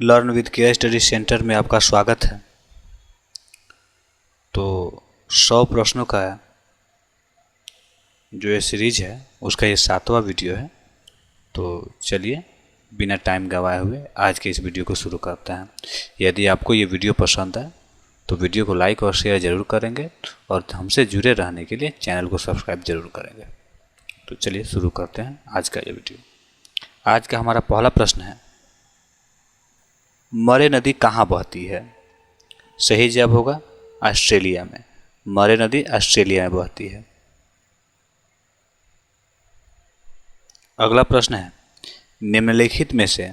Learn with care study centre में आपका स्वागत है। तो 100 प्रश्नों का जो ये सीरीज है उसका ये 7वां वीडियो है। तो चलिए बिना टाइम गवाए हुए आज के इस वीडियो को शुरू करते हैं। यदि आपको ये वीडियो पसंद है तो वीडियो को लाइक और शेयर ज़रूर करेंगे और हमसे जुड़े रहने के लिए चैनल को सब्सक्राइब ज़रूर करेंगे। तो चलिए शुरू करते हैं आज का ये वीडियो। आज का हमारा पहला प्रश्न है, मरे नदी कहाँ बहती है? सही जवाब होगा ऑस्ट्रेलिया में। मरे नदी ऑस्ट्रेलिया में बहती है। अगला प्रश्न है, निम्नलिखित में से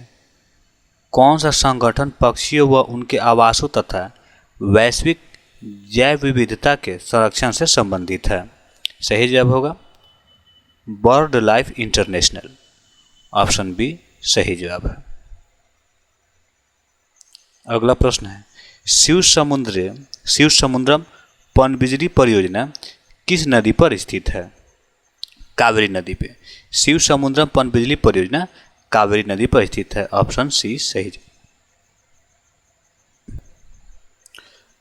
कौन सा संगठन पक्षियों व उनके आवासों तथा वैश्विक जैव विविधता के संरक्षण से संबंधित है? सही जवाब होगा Bird Life International. Option B सही जवाब है। अगला प्रश्न है, शिव समुद्रम पनबिजली परियोजना किस नदी पर स्थित है? कावेरी नदी पे। शिव समुद्रम पनबिजली परियोजना कावेरी नदी पर स्थित है। ऑप्शन सी सही।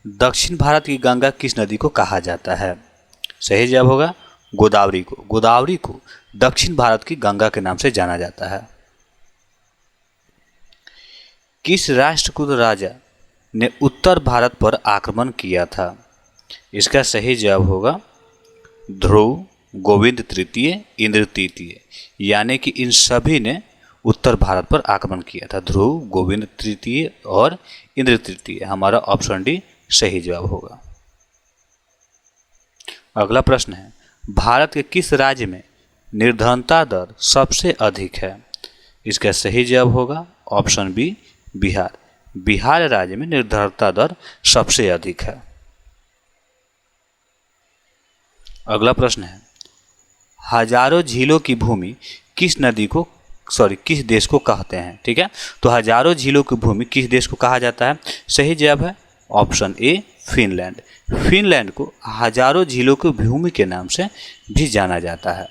दक्षिण भारत की गंगा किस नदी को कहा जाता है? सही जवाब होगा गोदावरी को। गोदावरी को दक्षिण भारत की गंगा के नाम से जाना जाता है। किस राष्ट्रकूट राजा ने उत्तर भारत पर आक्रमण किया था? इसका सही जवाब होगा ध्रुव, गोविंद तृतीय, इंद्र तृतीय, यानी कि इन सभी ने उत्तर भारत पर आक्रमण किया था। ध्रुव, गोविंद तृतीय और इंद्र तृतीय। हमारा ऑप्शन डी सही जवाब होगा। अगला प्रश्न है, भारत के किस राज्य में निर्धनता दर सबसे अधिक है? इसका सही जवाब होगा ऑप्शन बी बिहार। बिहार राज्य में निर्धनता दर सबसे अधिक है। अगला प्रश्न है, हजारों झीलों की भूमि किस देश को कहते हैं? ठीक है, तो हजारों झीलों की भूमि किस देश को कहा जाता है? सही जवाब है ऑप्शन ए फिनलैंड। फिनलैंड को हजारों झीलों की भूमि के नाम से भी जाना जाता है।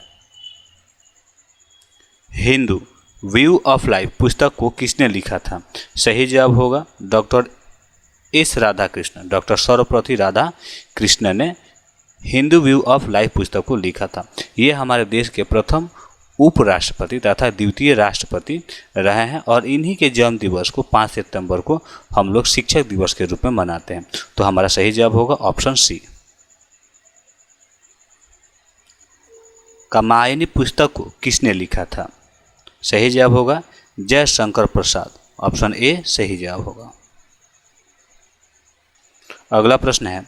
हिंदू व्यू ऑफ लाइफ पुस्तक को किसने लिखा था? सही जवाब होगा doctor S Radhakrishnan. Doctor Sarvepalli Radhakrishnan ने हिंदू व्यू ऑफ लाइफ पुस्तक को लिखा था। ये हमारे देश के प्रथम उपराष्ट्रपति तथा द्वितीय राष्ट्रपति रहे हैं और इन्हीं के जन्म दिवस को 5 सितंबर को हम लोग शिक्षक दिवस के रूप में मनाते हैं। तो हमारा सही जवाब होगा ऑप्शन सी। कामायनी पुस्तक को किसने लिखा था? सही जवाब होगा जयशंकर प्रसाद। ऑप्शन ए सही जवाब होगा। अगला प्रश्न है,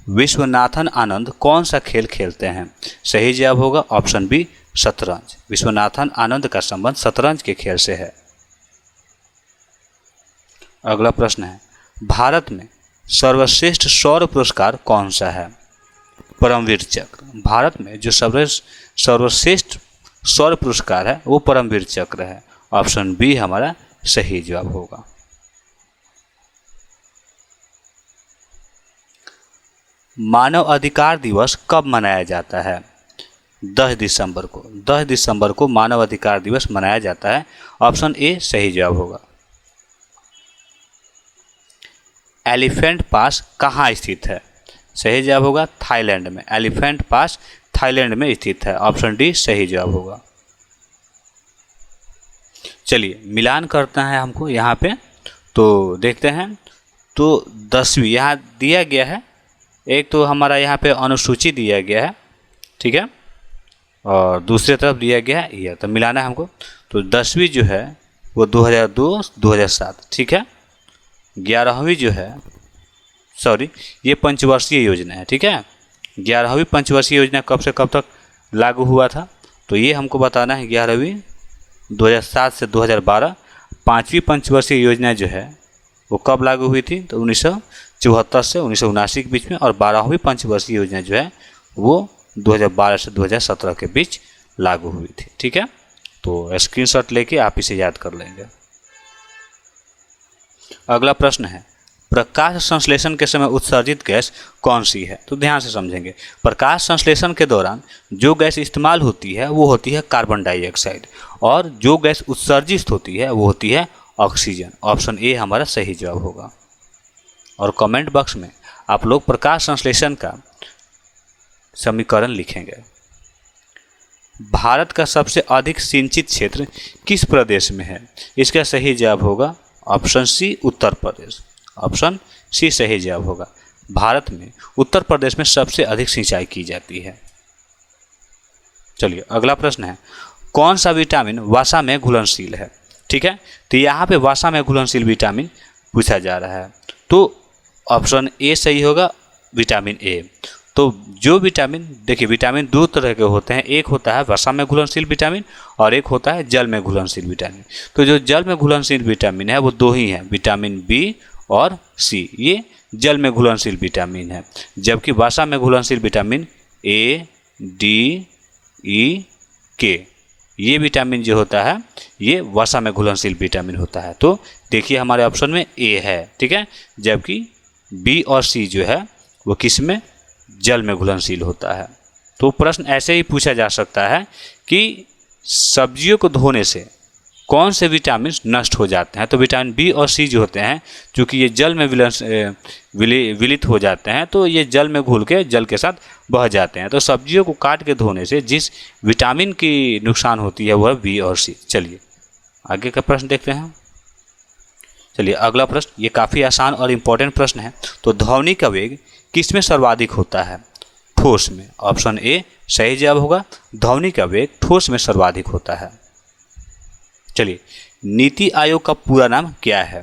विश्वनाथन आनंद कौन सा खेल खेलते हैं? सही जवाब होगा ऑप्शन बी शतरंज। विश्वनाथन आनंद का संबंध शतरंज के खेल से है। अगला प्रश्न है, भारत में सर्वश्रेष्ठ सौर पुरस्कार कौन सा है? परमवीर चक्र। भारत में जो सर्वश्रेष्ठ सौर पुरस्कार है वो परमवीर चक्र है। ऑप्शन बी हमारा सही जवाब होगा। मानव अधिकार दिवस कब मनाया जाता है? 10 दिसंबर को। 10 दिसंबर को मानव अधिकार दिवस मनाया जाता है। ऑप्शन ए सही जवाब होगा। एलिफेंट पास कहाँ स्थित है? सही जवाब होगा थाईलैंड में। एलिफेंट पास थाईलैंड में स्थित है। ऑप्शन डी सही जवाब होगा। चलिए मिलान करते हैं हमको यहाँ पे, तो देखते हैं। तो 10वीं यहाँ दिया गया है, एक तो हमारा यहाँ पे अनुसूची दिया गया है, ठीक है, और दूसरी तरफ दिया गया है ईयर। तो मिलाना है हमको। तो 10वीं जो है वो 2002-2007, ठीक है। 11वीं जो है ये पंचवर्षीय योजना है, ठीक है। 11वीं पंचवर्षीय योजना कब से कब तक लागू हुआ था? तो ये हमको बताना है। 11वीं 2007 से 2012। 5वीं पंचवर्षीय योजना जो है वो कब लागू हुई थी? तो 1974 से 1979 के बीच में। और 12वीं पंचवर्षीय योजना जो है वो 2012 से 2017 के बीच लागू हुई थी, ठीक है। तो स्क्रीनशॉट लेके आप इसे याद कर लेंगे। अगला प्रश्न है, प्रकाश संश्लेषण के समय उत्सर्जित गैस कौन सी है? तो ध्यान से समझेंगे। प्रकाश संश्लेषण के दौरान जो गैस इस्तेमाल होती है वो होती है कार्बन डाइऑक्साइड, और जो गैस उत्सर्जित होती है वो होती है ऑक्सीजन। ऑप्शन ए हमारा सही जवाब होगा। और कमेंट बॉक्स में आप लोग प्रकाश संश्लेषण का समीकरण लिखेंगे। भारत का सबसे अधिक सिंचित क्षेत्र किस प्रदेश में है? इसका सही जवाब होगा option C Uttar Pradesh. Option C सही जवाब होगा। भारत में उत्तर प्रदेश में सबसे अधिक सिंचाई की जाती है। चलिए अगला प्रश्न है, कौन सा विटामिन वसा में घुलनशील है? ठीक है, तो यहाँ पे वसा में घुलनशील विटामिन पूछा जा रहा है, तो ऑप्शन ए सही होगा, विटामिन ए। तो जो विटामिन, देखिए विटामिन दो तरह के होते हैं, एक होता है वसा में घुलनशील विटामिन और एक होता है जल में घुलनशील विटामिन। तो जो जल में घुलनशील विटामिन है वो दो ही हैं, विटामिन बी और सी, ये जल में घुलनशील विटामिन है। जबकि वसा में घुलनशील विटामिन ए, डी, ई, के, ये विटामिन जो होता है ये वसा में घुलनशील विटामिन होता है। तो देखिए हमारे ऑप्शन में ए है, ठीक है, जबकि बी और सी जो है वो किस में, जल में घुलनशील होता है। तो प्रश्न ऐसे ही पूछा जा सकता है कि सब्जियों को धोने से कौन से विटामिन नष्ट हो जाते हैं? तो विटामिन बी और सी जो होते हैं, चूँकि ये जल में विलित हो जाते हैं, तो ये जल में घुल के जल के साथ बह जाते हैं। तो सब्जियों को काट के धोने से जिस विटामिन की नुकसान होती है वह बी और सी। चलिए आगे का प्रश्न देखते हैं। चलिए अगला प्रश्न, ये काफ़ी आसान और इम्पोर्टेंट प्रश्न है। तो ध्वनि का वेग किस में सर्वाधिक होता है? ठोस में। ऑप्शन ए सही जवाब होगा, ध्वनि का वेग ठोस में सर्वाधिक होता है। चलिए नीति आयोग का पूरा नाम क्या है?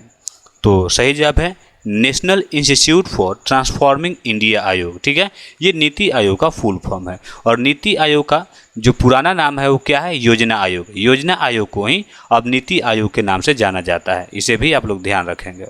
तो सही जवाब है national institute for transforming India आयोग। ठीक है, ये नीति आयोग का फुल फॉर्म है। और नीति आयोग का जो पुराना नाम है वो क्या है? योजना आयोग। योजना आयोग को ही अब नीति आयोग के नाम से जाना जाता है, इसे भी आप लोग ध्यान रखेंगे।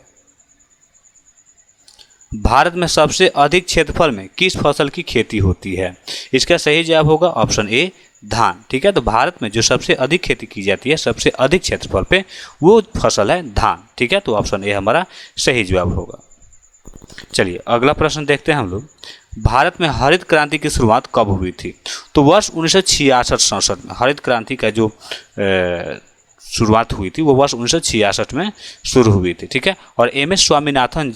भारत में सबसे अधिक क्षेत्रफल में किस फसल की खेती होती है? इसका सही जवाब होगा ऑप्शन ए धान। ठीक है, तो भारत में जो सबसे अधिक खेती की जाती है सबसे अधिक क्षेत्रफल पे, वो फसल है धान। ठीक है, तो ऑप्शन ए हमारा सही जवाब होगा। चलिए अगला प्रश्न देखते हैं हम लोग। भारत में हरित क्रांति की शुरुआत कब हुई थी? तो वर्ष 1966-67 में हरित क्रांति का जो शुरुआत हुई थी वो वर्ष 1966 में शुरू हुई थी। ठीक है, और एम.एस. स्वामीनाथन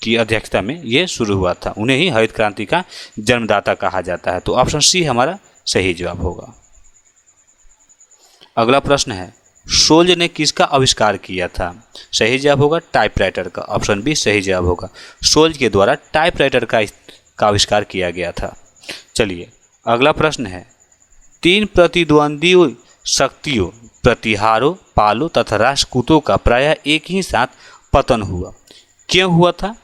की अध्यक्षता में ये शुरू हुआ था। उन्हें ही हरित क्रांति का जन्मदाता कहा जाता है। तो ऑप्शन सी हमारा सही जवाब होगा। अगला प्रश्न है, शोल्ज ने किसका आविष्कार किया था? सही जवाब होगा टाइपराइटर का। ऑप्शन बी सही जवाब होगा, शोल्ज के द्वारा टाइपराइटर का आविष्कार किया गया था। चलिए अगला प्रश्न है, तीन प्रतिद्वंदी शक्तियों प्रतिहारों, पालो तथा राष्ट्रकूटों का प्रायः एक ही साथ पतन हुआ, क्यों हुआ था?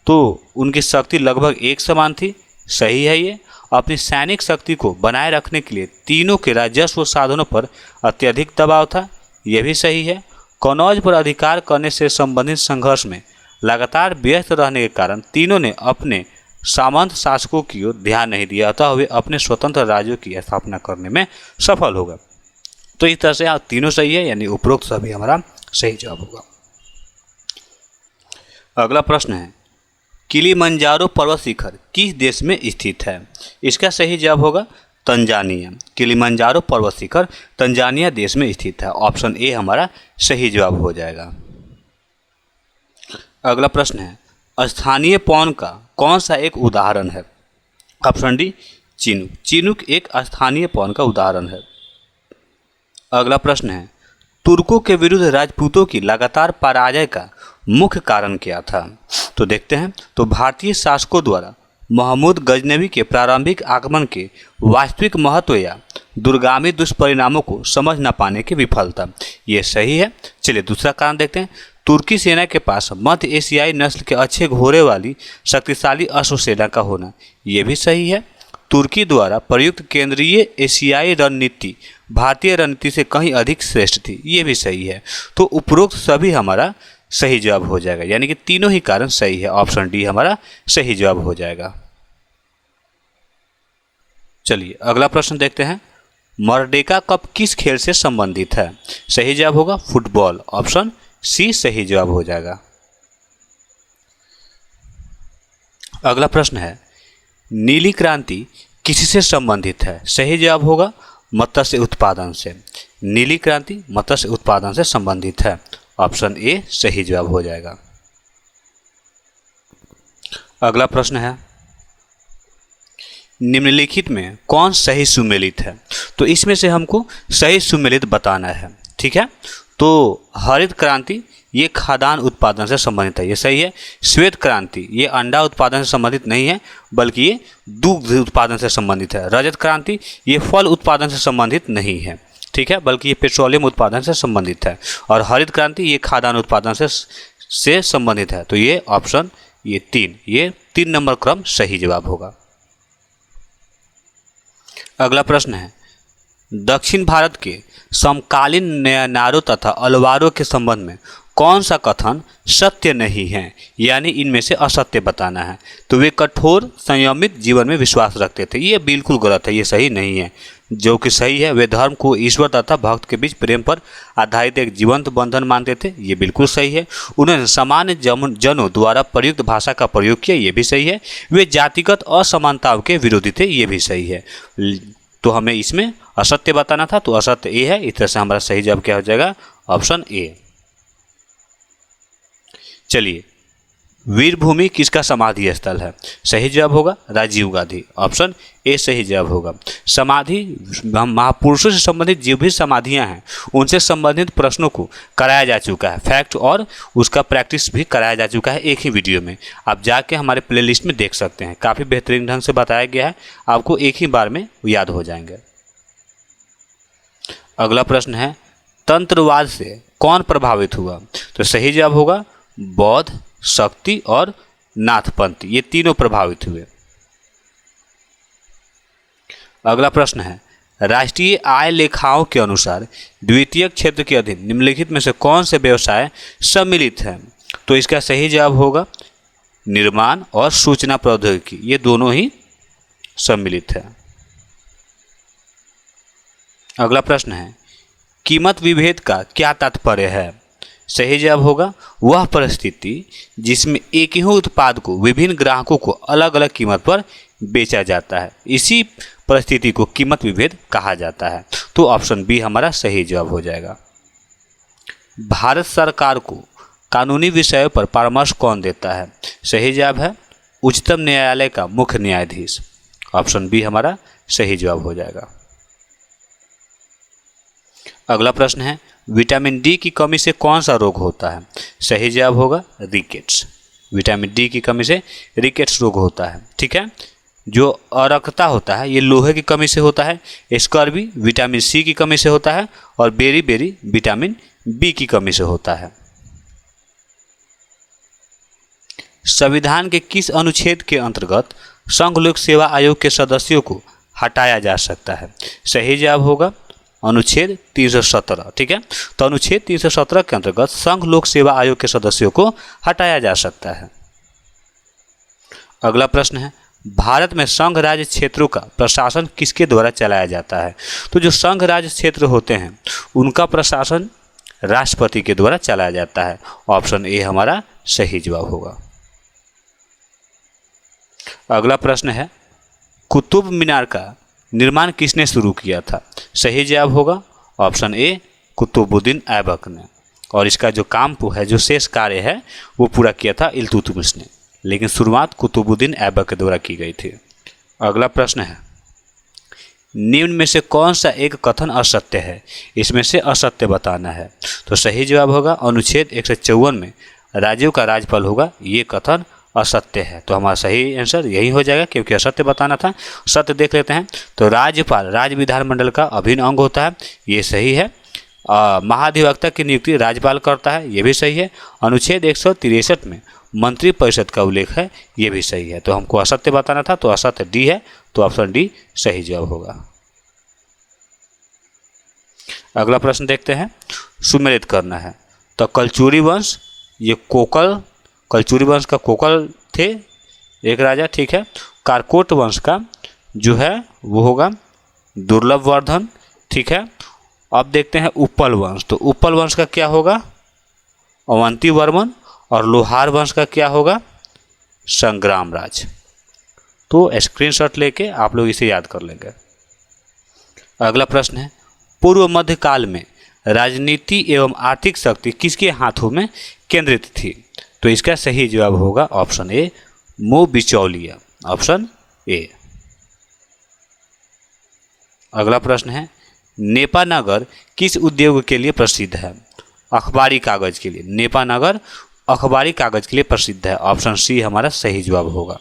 तो उनकी शक्ति लगभग एक समान थी। सही है ये। अपनी सैनिक शक्ति को बनाए रखने के लिए तीनों के राजस्व साधनों पर अत्यधिक दबाव था। यह भी सही है। कनौज पर अधिकार करने से संबंधित संघर्ष में लगातार व्यस्त रहने के कारण तीनों ने अपने सामंत शासकों की ओर ध्यान नहीं दिया, अतः वे अपने स्वतंत्र राज्यों की स्थापना करने में सफल हो गए। तो इस तरह से यहाँ तीनों सही है, यानी उपरोक्त सभी हमारा सही जवाब होगा। अगला प्रश्न है, किलिमंजारो पर्वत शिखर किस देश में स्थित है? इसका सही जवाब होगा तंजानिया। किलिमंजारो पर्वत शिखर तंजानिया देश में स्थित है। ऑप्शन ए हमारा सही जवाब हो जाएगा। अगला प्रश्न है, स्थानीय पवन का कौन सा एक उदाहरण है? Option D Chinook. चिनूक एक स्थानीय पवन का उदाहरण है। अगला प्रश्न है, तुर्कों के विरुद्ध राजपूतों की लगातार पराजय का मुख्य कारण क्या था? तो देखते हैं। तो भारतीय शासकों द्वारा महमूद गजनवी के प्रारंभिक आगमन के वास्तविक महत्व या दूरगामी दुष्परिणामों को समझ न पाने की विफलता। ये सही है। चलिए दूसरा कारण देखते हैं। तुर्की सेना के पास मध्य एशियाई नस्ल के अच्छे घोड़े वाली शक्तिशाली अश्वसेना का होना, ये भी सही है। तुर्की द्वारा प्रयुक्त केंद्रीय एशियाई रणनीति भारतीय रणनीति से कहीं अधिक श्रेष्ठ थी, ये भी सही है। तो उपरोक्त सभी हमारा सही जवाब हो जाएगा, यानी कि तीनों ही कारण सही है। ऑप्शन डी हमारा सही जवाब हो जाएगा। चलिए अगला प्रश्न देखते हैं। मर्डेका कप किस खेल से संबंधित है? सही जवाब होगा फुटबॉल। ऑप्शन सी सही जवाब हो जाएगा। अगला प्रश्न है, नीली क्रांति किससे संबंधित है? सही जवाब होगा मत्स्य उत्पादन से। नीली क्रांति मत्स्य उत्पादन से संबंधित है। ऑप्शन ए सही जवाब हो जाएगा। अगला प्रश्न है, निम्नलिखित में कौन सही सुमेलित है? तो इसमें से हमको सही सुमेलित बताना है, ठीक है। तो हरित क्रांति ये खाद्यान्न उत्पादन से संबंधित है, ये सही है। श्वेत क्रांति ये अंडा उत्पादन से संबंधित नहीं है, बल्कि ये दूध उत्पादन से संबंधित है। रजत क्रांति ये फल उत्पादन से संबंधित नहीं है, ठीक है, बल्कि ये पेट्रोलियम उत्पादन से संबंधित है। और हरित क्रांति ये खाद्यान्न उत्पादन से संबंधित है। तो ये ऑप्शन ये 3 नंबर क्रम सही जवाब होगा। अगला प्रश्न है, दक्षिण भारत के समकालीन न्यायारों तथा अलवारों के संबंध में कौन सा कथन सत्य नहीं है, यानी इनमें से असत्य बताना है। तो वे कठोर संयमित जीवन में विश्वास रखते थे, ये बिल्कुल गलत है, ये सही नहीं है। जो कि सही है, वे धर्म को ईश्वर तथा भक्त के बीच प्रेम पर आधारित एक जीवंत बंधन मानते थे, ये बिल्कुल सही है। उन्होंने सामान्य जनों द्वारा प्रयुक्त भाषा का प्रयोग किया, ये भी सही है। वे जातिगत असमानताओं के विरोधी थे, ये भी सही है। तो हमें इसमें असत्य बताना था, तो असत्य ए है। इस तरह से हमारा सही जवाब क्या हो जाएगा? Option A. चलिए, वीरभूमि किसका समाधि स्थल है? सही जवाब होगा राजीव गांधी, ऑप्शन ए सही जवाब होगा। समाधि महापुरुषों से संबंधित जो भी समाधियां हैं उनसे संबंधित प्रश्नों को कराया जा चुका है, फैक्ट और उसका प्रैक्टिस भी कराया जा चुका है एक ही वीडियो में। आप जाके हमारे प्लेलिस्ट में देख सकते हैं, काफ़ी बेहतरीन ढंग से बताया गया है, आपको एक ही बार में याद हो जाएंगे। अगला प्रश्न है, तंत्रवाद से कौन प्रभावित हुआ? तो सही जवाब होगा बौद्ध, शक्ति और नाथपंथी, ये तीनों प्रभावित हुए। अगला प्रश्न है, राष्ट्रीय आय लेखाओं के अनुसार द्वितीयक क्षेत्र के अधीन निम्नलिखित में से कौन से व्यवसाय सम्मिलित हैं? तो इसका सही जवाब होगा निर्माण और सूचना प्रौद्योगिकी, ये दोनों ही सम्मिलित है। अगला प्रश्न है, कीमत विभेद का क्या तात्पर्य है? सही जवाब होगा वह परिस्थिति जिसमें एक ही उत्पाद को विभिन्न ग्राहकों को अलग अलग कीमत पर बेचा जाता है, इसी परिस्थिति को कीमत विभेद कहा जाता है। तो ऑप्शन बी हमारा सही जवाब हो जाएगा। भारत सरकार को कानूनी विषयों पर परामर्श कौन देता है? सही जवाब है उच्चतम न्यायालय का मुख्य न्यायाधीश, ऑप्शन बी हमारा सही जवाब हो जाएगा। अगला प्रश्न है, विटामिन डी की कमी से कौन सा रोग होता है? सही जवाब होगा रिकेट्स, विटामिन डी की कमी से रिकेट्स रोग होता है, ठीक है। जो अरक्तता होता है ये लोहे की कमी से होता है, स्कर्वी विटामिन सी की कमी से होता है, और बेरी विटामिन बी की कमी से होता है। संविधान के किस अनुच्छेद के अंतर्गत संघ लोक सेवा आयोग के सदस्यों को हटाया जा सकता है? सही जवाब होगा अनुच्छेद 317, ठीक है। तो अनुच्छेद 317 के अंतर्गत संघ लोक सेवा आयोग के सदस्यों को हटाया जा सकता है। अगला प्रश्न है, भारत में संघ राज्य क्षेत्रों का प्रशासन किसके द्वारा चलाया जाता है? तो जो संघ राज्य क्षेत्र होते हैं उनका प्रशासन राष्ट्रपति के द्वारा चलाया जाता है, ऑप्शन ए हमारा सही जवाब होगा। अगला प्रश्न है, कुतुब मीनार का निर्माण किसने शुरू किया था? सही जवाब होगा ऑप्शन ए कुतुबुद्दीन ऐबक ने, और इसका जो काम है, जो शेष कार्य है वो पूरा किया था इल्तुतमिश ने, लेकिन शुरुआत कुतुबुद्दीन ऐबक के द्वारा की गई थी। अगला प्रश्न है, निम्न में से कौन सा एक कथन असत्य है? इसमें से असत्य बताना है। तो सही जवाब होगा अनुच्छेद 154 में राज्यों का राज्यपाल होगा, ये कथन असत्य है। तो हमारा सही आंसर यही हो जाएगा, क्योंकि असत्य बताना था। सत्य देख लेते हैं, तो राज्यपाल राज्य विधानमंडल का अभिन्न अंग होता है, ये सही है। महाधिवक्ता की नियुक्ति राज्यपाल करता है, ये भी सही है। अनुच्छेद 163 में मंत्रिपरिषद का उल्लेख है, ये भी सही है। तो हमको असत्य बताना था, तो असत्य डी है, तो ऑप्शन डी सही जवाब होगा। अगला प्रश्न देखते हैं, सुमेलित करना है। तो कलचुरी वंश, ये कलचुरी वंश का कोकल थे एक राजा, ठीक है। कारकोट वंश का जो है वो होगा दुर्लभवर्धन, ठीक है। अब देखते हैं उपल वंश, तो उपल वंश का क्या होगा अवंती वर्मन, और लोहार वंश का क्या होगा संग्राम राज। तो स्क्रीनशॉट लेके आप लोग इसे याद कर लेंगे। अगला प्रश्न है, पूर्व मध्यकाल में राजनीति एवं आर्थिक शक्ति किसके हाथों में केंद्रित थी? तो इसका सही जवाब होगा ऑप्शन ए, मुंह बिचौलिया, ऑप्शन ए। अगला प्रश्न है, नेपानगर किस उद्योग के लिए प्रसिद्ध है? अखबारी कागज के लिए। नेपानगर अखबारी कागज के लिए प्रसिद्ध है, ऑप्शन सी हमारा सही जवाब होगा।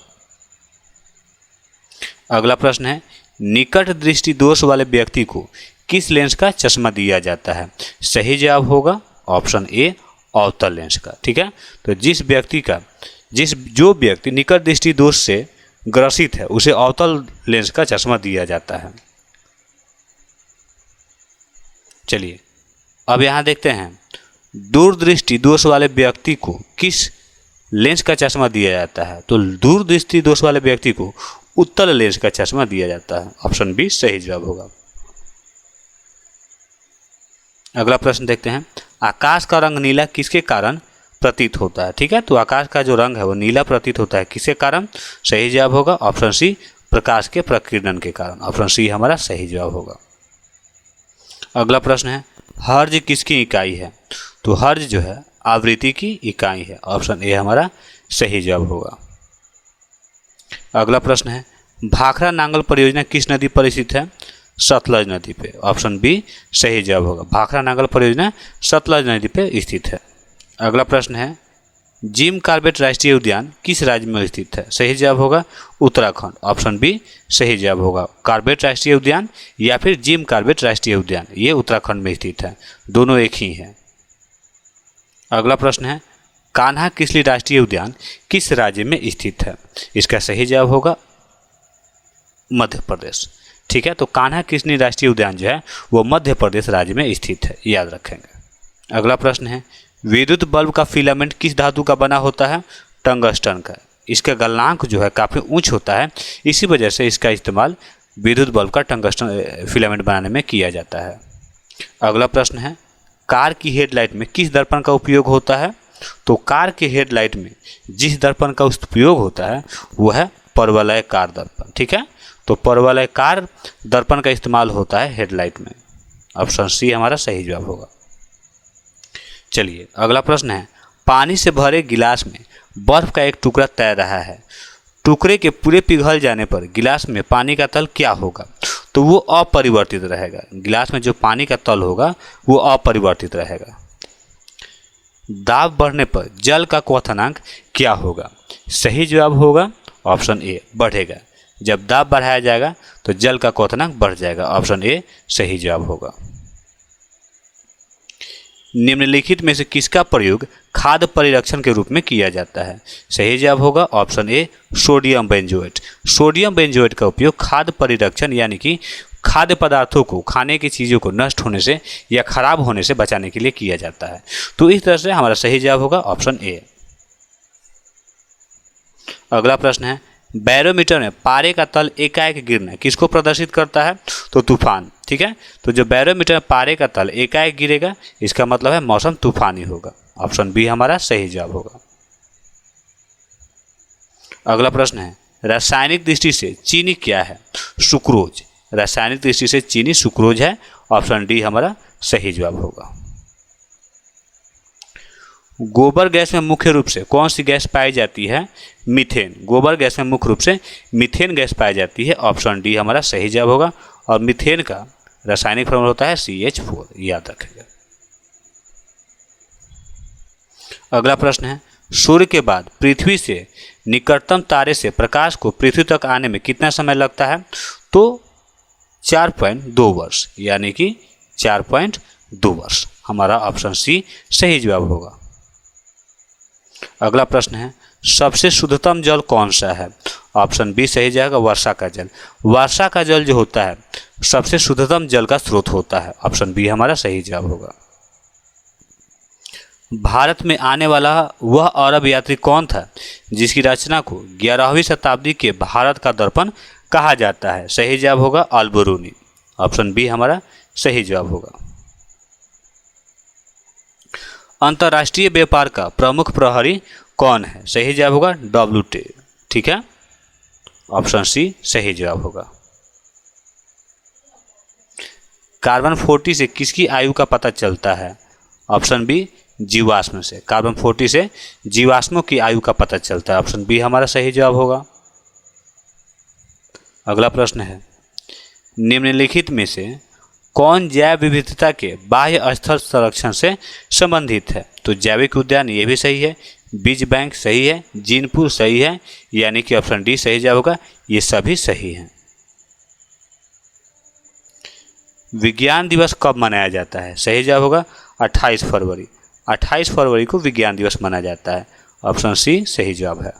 अगला प्रश्न है, निकट दृष्टि दोष वाले व्यक्ति को किस लेंस का चश्मा दिया जाता है? सही जवाब होगा ऑप्शन ए, अवतल लेंस का। ठीक है, तो जो व्यक्ति निकट दृष्टि दोष से ग्रसित है उसे अवतल लेंस का चश्मा दिया जाता है। चलिए अब यहाँ देखते हैं, दूरदृष्टि दोष वाले व्यक्ति को किस लेंस का चश्मा दिया जाता है? तो दूरदृष्टि दोष वाले व्यक्ति को उत्तल लेंस का चश्मा दिया जाता है, ऑप्शन बी सही जवाब होगा। अगला प्रश्न देखते हैं, आकाश का रंग नीला किसके कारण प्रतीत होता है? ठीक है, तो आकाश का जो रंग है वो नीला प्रतीत होता है, किसके कारण? सही जवाब होगा ऑप्शन सी, प्रकाश के प्रकीर्णन के कारण, ऑप्शन सी हमारा सही जवाब होगा। अगला प्रश्न है, हर्ज किसकी इकाई है? तो हर्ज जो है आवृत्ति की इकाई है, ऑप्शन ए हमारा सही जवाब होगा। अगला प्रश्न है, भाखड़ा नांगल परियोजना किस नदी पर स्थित है? सतलज नदी पे, ऑप्शन बी सही जवाब होगा। भाखड़ा नांगल परियोजना सतलज नदी पे स्थित है। अगला प्रश्न है, जिम कॉर्बेट राष्ट्रीय उद्यान किस राज्य में स्थित है? सही जवाब होगा उत्तराखंड, ऑप्शन बी सही जवाब होगा। कॉर्बेट राष्ट्रीय उद्यान या फिर जिम कॉर्बेट राष्ट्रीय उद्यान, ये उत्तराखंड में स्थित है, दोनों एक ही हैं। अगला प्रश्न है, कान्हा किसली राष्ट्रीय उद्यान किस राज्य में स्थित है? इसका सही जवाब होगा मध्य प्रदेश। ठीक है, तो कान्हा किसली राष्ट्रीय उद्यान जो है वो मध्य प्रदेश राज्य में स्थित है, याद रखेंगे। अगला प्रश्न है, विद्युत बल्ब का फिलामेंट किस धातु का बना होता है? टंगस्टन का। इसका गलनांक जो है काफ़ी ऊंच होता है, इसी वजह से इसका इस्तेमाल विद्युत बल्ब का टंगस्टन फिलामेंट बनाने में किया जाता है। अगला प्रश्न है, कार की हेडलाइट में किस दर्पण का उपयोग होता है? तो कार के हेडलाइट में जिस दर्पण का उपयोग होता है वो है परवलयकार दर्पण। ठीक है, तो परवलयकार दर्पण का इस्तेमाल होता है हेडलाइट में, ऑप्शन सी हमारा सही जवाब होगा। चलिए अगला प्रश्न है, पानी से भरे गिलास में बर्फ का एक टुकड़ा तैर रहा है, टुकड़े के पूरे पिघल जाने पर गिलास में पानी का तल क्या होगा? तो वो अपरिवर्तित रहेगा। गिलास में जो पानी का तल होगा वो अपरिवर्तित रहेगा। दाब बढ़ने पर जल का क्वथनांक क्या होगा? सही जवाब होगा ऑप्शन ए, बढ़ेगा। जब दाब बढ़ाया जाएगा तो जल का क्वथनांक बढ़ जाएगा, ऑप्शन ए सही जवाब होगा। निम्नलिखित में से किसका प्रयोग खाद्य परिरक्षण के रूप में किया जाता है? सही जवाब होगा option A, sodium benzoate. Sodium benzoate का उपयोग खाद्य परिरक्षण यानी कि खाद्य पदार्थों को, खाने की चीज़ों को नष्ट होने से या खराब होने से बचाने के लिए किया जाता है। तो इस तरह से हमारा सही जवाब होगा ऑप्शन ए। अगला प्रश्न है, बैरोमीटर में पारे का तल एकाएक गिरना किसको प्रदर्शित करता है? तो तूफान। ठीक है, तो जो बैरोमीटर में पारे का तल एकाएक गिरेगा इसका मतलब है मौसम तूफानी होगा, ऑप्शन बी हमारा सही जवाब होगा। अगला प्रश्न है, रासायनिक दृष्टि से चीनी क्या है? सुक्रोज। रासायनिक दृष्टि से चीनी सुक्रोज है, ऑप्शन डी हमारा सही जवाब होगा। गोबर गैस में मुख्य रूप से कौन सी गैस पाई जाती है? मीथेन। गोबर गैस में मुख्य रूप से मीथेन गैस पाई जाती है, ऑप्शन डी हमारा सही जवाब होगा। और मीथेन का रासायनिक फॉर्मूला होता है CH4, याद रखेगा। अगला प्रश्न है, सूर्य के बाद पृथ्वी से निकटतम तारे से प्रकाश को पृथ्वी तक आने में कितना समय लगता है? तो 4.2 वर्ष, यानी कि 4.2 वर्ष हमारा ऑप्शन सी सही जवाब होगा। अगला प्रश्न है, सबसे शुद्धतम जल कौन सा है? ऑप्शन बी सही जाएगा, वर्षा का जल। वर्षा का जल जो होता है सबसे शुद्धतम जल का स्रोत होता है, ऑप्शन बी हमारा सही जवाब होगा। भारत में आने वाला वह अरब यात्री कौन था जिसकी रचना को 11वीं शताब्दी के भारत का दर्पण कहा जाता है? सही जवाब होगा अल-बिरूनी, ऑप्शन बी हमारा सही जवाब होगा। अंतर्राष्ट्रीय व्यापार का प्रमुख प्रहरी कौन है? सही जवाब होगा WTO। ठीक है, ऑप्शन सी सही जवाब होगा। कार्बन 40 से किसकी आयु का पता चलता है? ऑप्शन बी जीवाश्म से। कार्बन 40 से जीवाश्मों की आयु का पता चलता है। ऑप्शन बी हमारा सही जवाब होगा। अगला प्रश्न है, निम्नलिखित में से कौन जैव विविधता के बाह्य स्थल संरक्षण से संबंधित है? तो जैविक उद्यान ये भी सही है, बीज बैंक सही है, जीन पूल सही है, यानी कि ऑप्शन डी सही जवाब होगा। ये सभी सही हैं। विज्ञान दिवस कब मनाया जाता है? सही जवाब होगा 28 फरवरी। 28 फरवरी को विज्ञान दिवस मनाया जाता है। ऑप्शन सी सही जवाब है।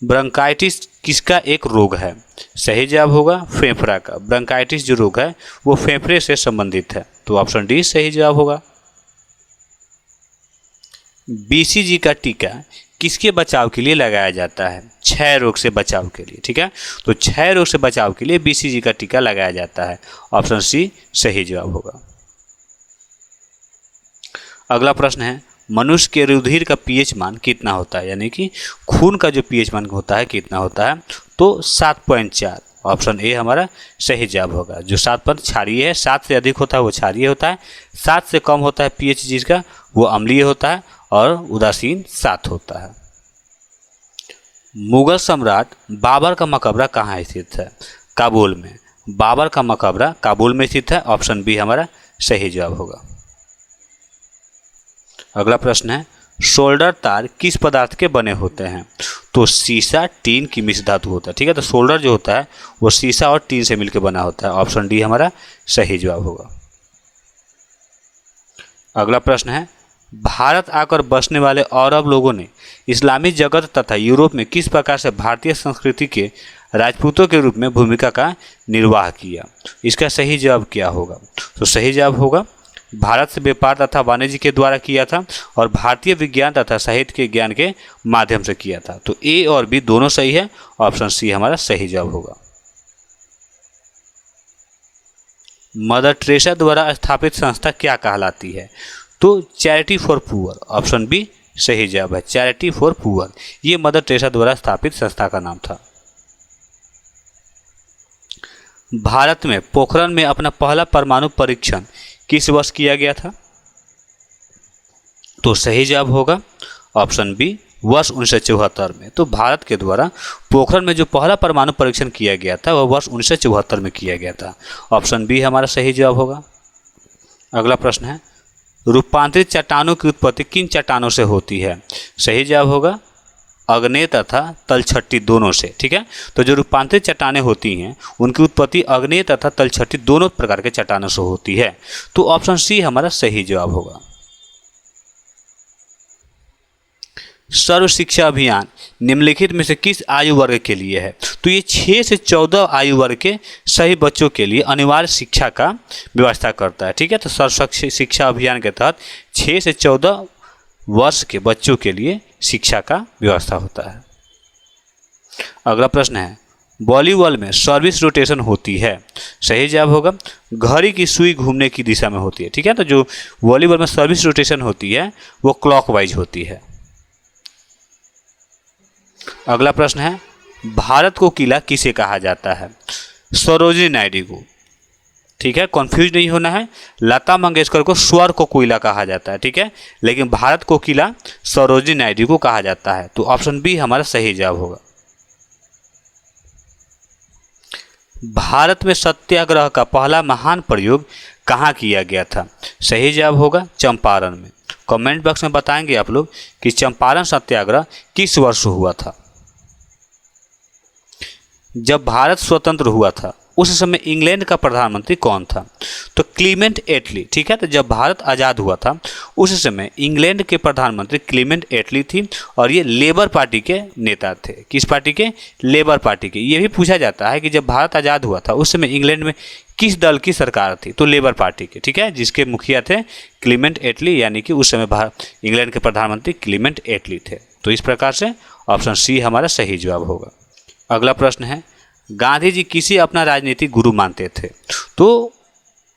ब्रोंकाइटिस किसका एक रोग है? सही जवाब होगा फेफड़ा का। ब्रोंकाइटिस जो रोग है वो फेफड़े से संबंधित है। तो ऑप्शन डी सही जवाब होगा। बीसीजी का टीका किसके बचाव के लिए लगाया जाता है? क्षय रोग से बचाव के लिए। ठीक है, तो क्षय रोग से बचाव के लिए बीसीजी का टीका लगाया जाता है। ऑप्शन सी सही जवाब होगा। अगला प्रश्न है, मनुष्य के रुधिर का पीएच मान कितना होता है? यानी कि खून का जो पीएच मान होता है कितना होता है? तो 7.4। ऑप्शन ए हमारा सही जवाब होगा। जो 7 पर क्षारीय है, 7 से अधिक होता है वो क्षारीय होता है, 7 से कम होता है पीएच जिसका वो अम्लीय होता है, और उदासीन 7 होता है। मुगल सम्राट बाबर का मकबरा कहाँ स्थित है? काबुल में। बाबर का मकबरा काबुल में स्थित है। ऑप्शन बी हमारा सही जवाब होगा। अगला प्रश्न है, सोल्डर तार किस पदार्थ के बने होते हैं? तो सीसा, टीन की मिश्र धातु होता है। ठीक है, तो सोल्डर जो होता है वो सीसा और टीन से मिलकर बना होता है। ऑप्शन डी हमारा सही जवाब होगा। अगला प्रश्न है, भारत आकर बसने वाले अरब लोगों ने इस्लामी जगत तथा यूरोप में किस प्रकार से भारतीय संस्कृति के राजपूतों के रूप में भूमिका का निर्वाह किया? इसका सही जवाब क्या होगा? तो सही जवाब होगा भारत से व्यापार तथा वाणिज्य के द्वारा किया था, और भारतीय विज्ञान तथा साहित्य के ज्ञान के माध्यम से किया था। तो ए और बी दोनों सही है। ऑप्शन सी हमारा सही जवाब होगा। मदर टेरेसा द्वारा स्थापित संस्था क्या कहलाती है? तो charity for poor. Option B सही जवाब है, चैरिटी फॉर पुअर। ये मदर टेरेसा द्वारा स्थापित संस्था का नाम था। भारत में पोखरण में अपना पहला परमाणु परीक्षण किस वर्ष किया गया था? तो सही जवाब होगा ऑप्शन बी वर्ष 1974 में। तो भारत के द्वारा पोखरण में जो पहला परमाणु परीक्षण किया गया था वह वर्ष 1974 में किया गया था। ऑप्शन बी हमारा सही जवाब होगा। अगला प्रश्न है, रूपांतरित चट्टानों की उत्पत्ति किन चट्टानों से होती है? सही जवाब होगा अग्नेय तथा तलछट्टी दोनों से। ठीक है, तो जो रूपांतरित चट्टानें होती हैं उनकी उत्पत्ति अग्नेय तथा तलछट्टी दोनों प्रकार के चट्टानों से होती है। तो ऑप्शन सी हमारा सही जवाब होगा। सर्व शिक्षा अभियान निम्नलिखित में से किस आयु वर्ग के लिए है? तो ये 6 से 14 आयु वर्ग के सही बच्चों के लिए अनिवार्य शिक्षा का व्यवस्था करता है। ठीक है, तो सर्व शिक्षा अभियान के तहत 6 से 14 वर्ष के बच्चों के लिए शिक्षा का व्यवस्था होता है। अगला प्रश्न है, वॉलीबॉल में सर्विस रोटेशन होती है? सही जवाब होगा घड़ी की सुई घूमने की दिशा में होती है। ठीक है, तो जो वॉलीबॉल में सर्विस रोटेशन होती है वो क्लॉकवाइज होती है। अगला प्रश्न है, भारत को किला किसे कहा जाता है? सरोजिनी नायडू को। ठीक है, कंफ्यूज नहीं होना है। लता मंगेशकर को स्वर को कोयला कहा जाता है। ठीक है, लेकिन भारत को किला सरोजिनी नायडू को कहा जाता है। तो ऑप्शन बी हमारा सही जवाब होगा। भारत में सत्याग्रह का पहला महान प्रयोग कहाँ किया गया था? सही जवाब होगा चंपारण में। कमेंट बॉक्स में बताएंगे आप लोग कि चंपारण सत्याग्रह किस वर्ष हुआ था। जब भारत स्वतंत्र हुआ था उस समय इंग्लैंड का प्रधानमंत्री कौन था? तो क्लीमेंट एटली। ठीक है, तो जब भारत आज़ाद हुआ था उस समय इंग्लैंड के प्रधानमंत्री क्लीमेंट एटली थी, और ये लेबर पार्टी के नेता थे। किस पार्टी के? लेबर पार्टी के। ये भी पूछा जाता है कि जब भारत आज़ाद हुआ था उस समय इंग्लैंड में किस दल की सरकार थी? तो लेबर पार्टी के। ठीक है, जिसके मुखिया थे क्लीमेंट एटली, यानी कि उस समय इंग्लैंड के प्रधानमंत्री क्लीमेंट एटली थे। तो इस प्रकार से ऑप्शन सी हमारा सही जवाब होगा। अगला प्रश्न है, गांधी जी किसे अपना राजनीतिक गुरु मानते थे? तो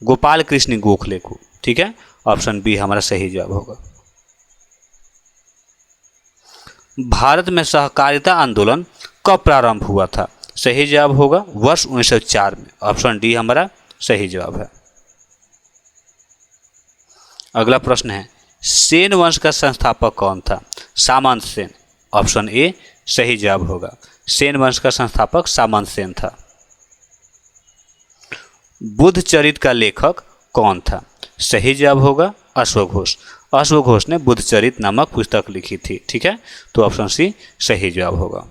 गोपाल कृष्ण गोखले को। ठीक है, ऑप्शन बी हमारा सही जवाब होगा। भारत में सहकारिता आंदोलन कब प्रारंभ हुआ था? सही जवाब होगा वर्ष 1904 में। ऑप्शन डी हमारा सही जवाब है। अगला प्रश्न है, सेन वंश का संस्थापक कौन था? सामंत सेन। ऑप्शन ए सही जवाब होगा। सेन वंश का संस्थापक सामंत सेन था। बुद्ध चरित का लेखक कौन था? सही जवाब होगा अश्वघोष घोष। अश्वघोष घोष ने बुद्ध चरित नामक पुस्तक लिखी थी। ठीक है, तो ऑप्शन सी सही जवाब होगा।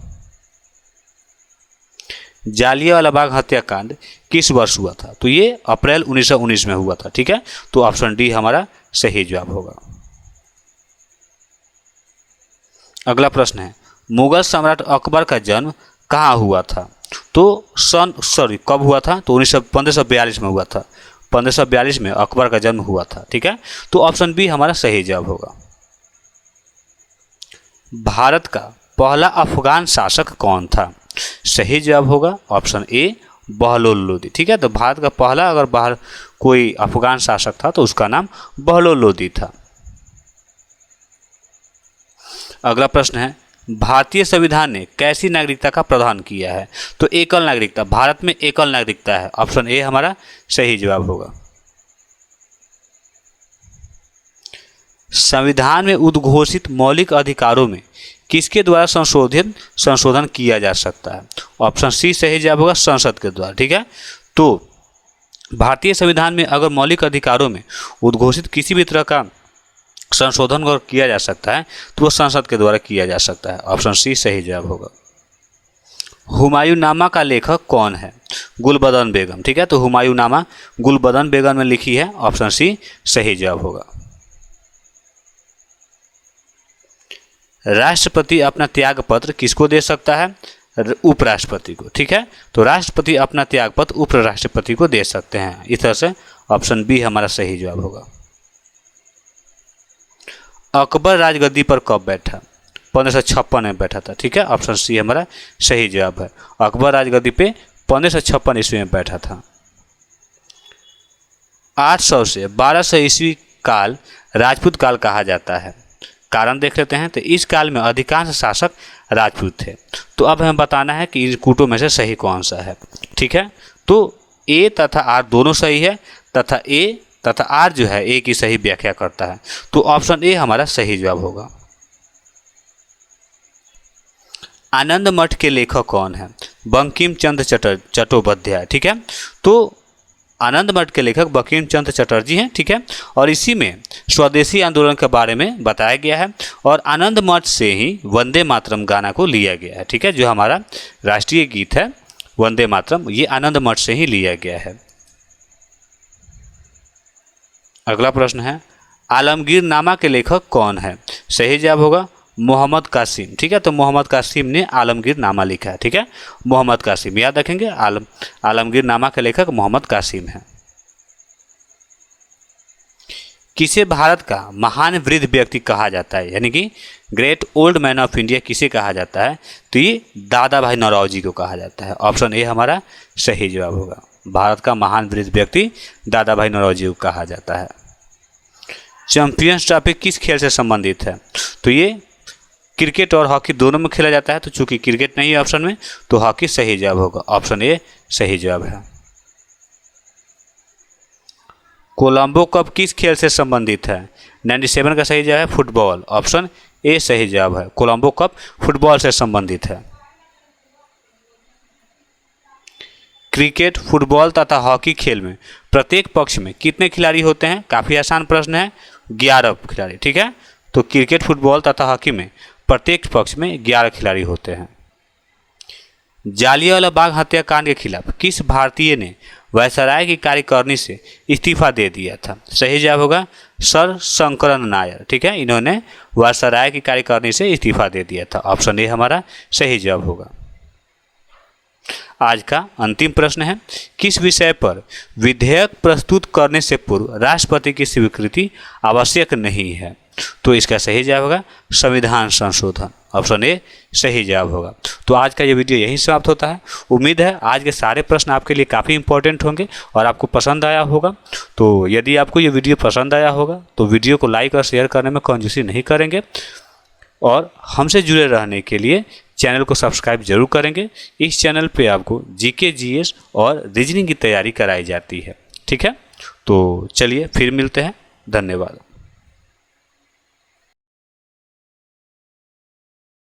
जालियांवाला बाग हत्याकांड किस वर्ष हुआ था? तो ये अप्रैल 1919 में हुआ था। ठीक है, तो ऑप्शन डी हमारा सही जवाब होगा। अगला प्रश्न है, मुगल सम्राट अकबर का जन्म कहाँ हुआ था? तो कब हुआ था? तो 1542 में हुआ था। 1542 में अकबर का जन्म हुआ था। ठीक है, तो ऑप्शन बी हमारा सही जवाब होगा। भारत का पहला अफगान शासक कौन था? सही जवाब होगा ऑप्शन ए बहलोल लोदी। ठीक है, तो भारत का पहला अगर बाहर कोई अफगान शासक था तो उसका नाम बहलोल लोदी था। अगला प्रश्न है, भारतीय संविधान ने कैसी नागरिकता का प्रावधान किया है? तो एकल नागरिकता, भारत में एकल नागरिकता है। ऑप्शन ए हमारा सही जवाब होगा। संविधान में उद्घोषित मौलिक अधिकारों में किसके द्वारा संशोधन किया जा सकता है? ऑप्शन सी सही जवाब होगा संसद के द्वारा। ठीक है, तो भारतीय संविधान में अगर मौलिक अधिकारों में उद्घोषित किसी भी तरह का संशोधन अगर किया जा सकता है तो वो संसद के द्वारा किया जा सकता है। ऑप्शन सी सही जवाब होगा। हुमायूंनामा का लेखक कौन है? गुलबदन बेगम। ठीक है, तो हुमायूंनामा गुलबदन बेगम ने लिखी है। ऑप्शन सी सही जवाब होगा। राष्ट्रपति अपना त्यागपत्र किसको दे सकता है? उपराष्ट्रपति को। ठीक है, तो राष्ट्रपति अपना त्यागपत्र उपराष्ट्रपति को दे सकते हैं। इस तरह से ऑप्शन बी हमारा सही जवाब होगा। अकबर राजगद्दी पर कब बैठा? 1556 में बैठा था। ठीक है, ऑप्शन सी हमारा सही जवाब है। अकबर राजगद्दी पे 1556 ईस्वी में बैठा था। 800 से 1200 ईस्वी काल राजपूत काल कहा जाता है। कारण देख लेते हैं। तो इस काल में अधिकांश शासक राजपूत थे। तो अब हमें बताना है कि इन कूटों में से सही कौन सा है। ठीक है, तो ए तथा आर दोनों सही है तथा ए तथा आर जो है ए की सही व्याख्या करता है। तो ऑप्शन ए हमारा सही जवाब होगा। आनंद मठ के लेखक कौन है? बंकिम चंद्र चट्टोपाध्याय। ठीक है, तो आनंद मठ के लेखक बंकिम चंद्र चटर्जी हैं। ठीक है, और इसी में स्वदेशी आंदोलन के बारे में बताया गया है और आनंद मठ से ही वंदे मातरम गाना को लिया गया है। ठीक है, जो हमारा राष्ट्रीय गीत है वंदे मातरम, ये आनंद मठ से ही लिया गया है। अगला प्रश्न है, आलमगीर नामा के लेखक कौन है? सही जवाब होगा मोहम्मद कासिम। ठीक है, तो मोहम्मद कासिम ने आलमगीर नामा लिखा है। ठीक है, मोहम्मद कासिम याद रखेंगे। आलमगीर नामा के लेखक मोहम्मद कासिम है। किसे भारत का महान वृद्ध व्यक्ति कहा जाता है? यानी कि great old man of India किसे कहा जाता है? तो ये दादा भाई नौरोजी को कहा जाता है। ऑप्शन ए हमारा सही जवाब होगा। भारत का महान वृद्ध व्यक्ति दादा भाई नौरोजी को कहा जाता है। चैंपियंस ट्रॉफी किस खेल से संबंधित है? तो ये क्रिकेट और हॉकी दोनों में खेला जाता है। तो चूंकि क्रिकेट नहीं है ऑप्शन में, तो हॉकी सही जवाब होगा। ऑप्शन ए सही जवाब है। कोलंबो कप किस खेल से संबंधित है? 97 का सही जवाब है फुटबॉल। ऑप्शन ए सही जवाब है। कोलंबो कप फुटबॉल से संबंधित है। क्रिकेट, फुटबॉल तथा हॉकी खेल में प्रत्येक पक्ष में कितने खिलाड़ी होते हैं? काफ़ी आसान प्रश्न है, 11 खिलाड़ी। ठीक है, तो क्रिकेट, फुटबॉल तथा हॉकी में प्रत्येक पक्ष में 11 खिलाड़ी होते हैं। जालियांवाला बाग हत्याकांड के खिलाफ किस भारतीय ने वायसराय की कार्यकारिणी से इस्तीफा दे दिया था? सही जवाब होगा सर शंकरन नायर। ठीक है, इन्होंने वायसराय की कार्यकारिणी से इस्तीफा दे दिया था। ऑप्शन ए हमारा सही जवाब होगा। आज का अंतिम प्रश्न है, किस विषय पर विधेयक प्रस्तुत करने से पूर्व राष्ट्रपति की स्वीकृति आवश्यक नहीं है? तो इसका सही जवाब होगा संविधान संशोधन। ऑप्शन ए सही जवाब होगा। तो आज का ये वीडियो यहीं समाप्त होता है। उम्मीद है आज के सारे प्रश्न आपके लिए काफ़ी इंपॉर्टेंट होंगे और आपको पसंद आया होगा। तो यदि आपको ये वीडियो पसंद आया होगा तो वीडियो को लाइक और शेयर करने में कंजूसी नहीं करेंगे और हमसे जुड़े रहने के लिए चैनल को सब्सक्राइब जरूर करेंगे। इस चैनल पे आपको जीके जीएस और रीजनिंग की तैयारी कराई जाती है। ठीक है, तो चलिए फिर मिलते हैं। धन्यवाद।